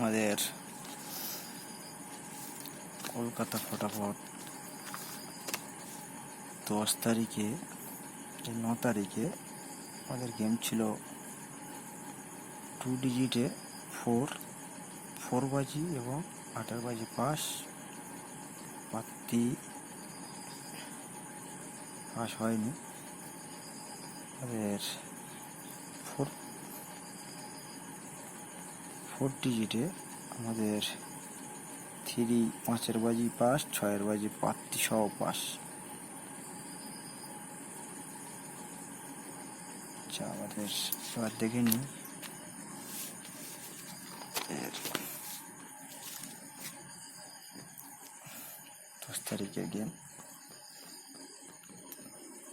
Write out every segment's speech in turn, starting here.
আমাদের কলকাতা ফটাফট 10 তারিখে 9 তারিখে আমাদের গেম ছিল 2 ডিজিটে 4 বাজি এবং 18 বাজি পাস হয়নি। আমাদের 4 ডিজিটে আমাদের 5 বাজি পাস 6 বাজি পাত্তি সহ পাস। আচ্ছা, আমাদের এবার দেখে নিই 10 তারিখের গেম।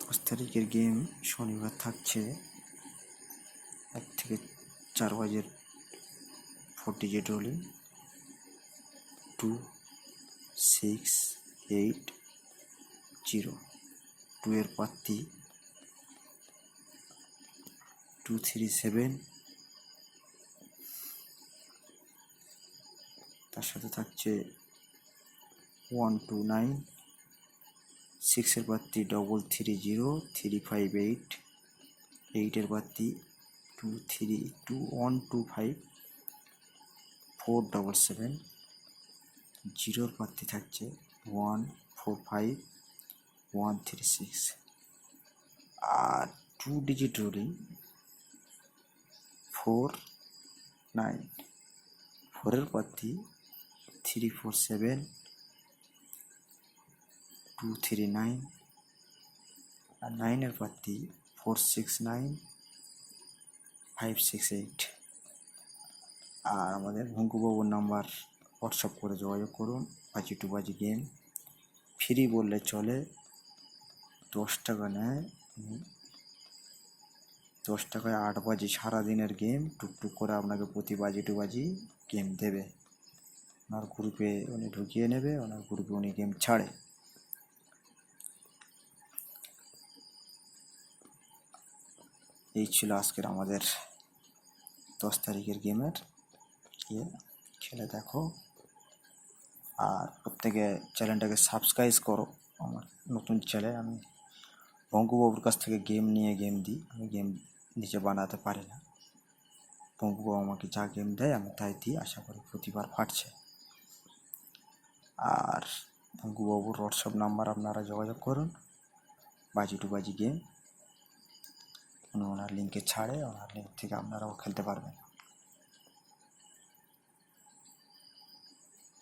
10 তারিখের গেম শনিবার থাকছে 1 থেকে 4 বাজের 4 ডিজিট রোলিং 2 6 8 0 2 এর পাত্তি 2 3 7, তার সাথে থাকছে 1 2 9, 6 এর পাত্তি 3 3 0 3 5 8, 8 এর পাত্তি 2 3 2 1 2 5 4 7 7, 0 এর পাত্তি থাকছে 1 4 5 1 3 6। আর 2 ডিজিট রোলিং 4 9, 4 এর পাত্তি 3 4 7 2 3 9, আর 9 এর পাত্তি 4 6 9 5 6 8। আর আমাদের ভঙ্কুবাবুর নাম্বার হোয়াটসঅ্যাপ করে যোগাযোগ করুন। বাজি টু বাজি গেম ফ্রি বললে চলে, 10 টাকা নেয়। 10 টাকায় 8 বাজি সারাদিনের গেম টুকটুক করে আপনাকে প্রতি বাজি টু বাজি গেম দেবে। ওনার গ্রুপে উনি ঢুকিয়ে নেবে, ওনার গ্রুপে উনি গেম ছাড়ে। এই ছিল আজকের আমাদের 10 তারিখের গেমের খেলে দেখো। আর প্রত্যেকে চ্যানেলটাকে সাবস্ক্রাইব করো। আমার নতুন চ্যানেল, আমি পঙ্কুবাবুর কাছ থেকে গেম নিয়ে গেম দিই, আমি গেম নিজে বানাতে পারি না। পঙ্কুবাবু আমাকে যা গেম দেয় আমি তাই দিই, আশা করি প্রতিবার ফাটছে। আর পঙ্কুবাবুর হোয়াটসঅ্যাপ নাম্বার আপনারা যোগাযোগ করুন। বাজি টু বাজি গেম উনি ওনার লিঙ্কে ছাড়ে, ওনার লিঙ্ক থেকে আপনারাও খেলতে পারবেন।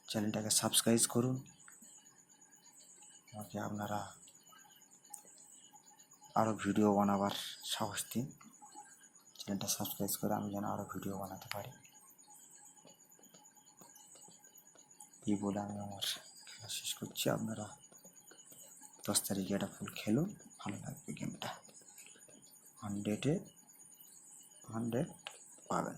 চ্যানেলটাকে সাবস্ক্রাইব করুন, আমাকে আপনারা আরও ভিডিও বানাবার সাহস দিন। চ্যানেলটা সাবস্ক্রাইব করে আমি যেন আরও ভিডিও বানাতে পারি। এই বলে আমি আমার খেলা শেষ করছি। আপনারা 10 তারিখে এটা ফুল খেলুন, ভালো লাগবে গেমটা। 100 পাবেন।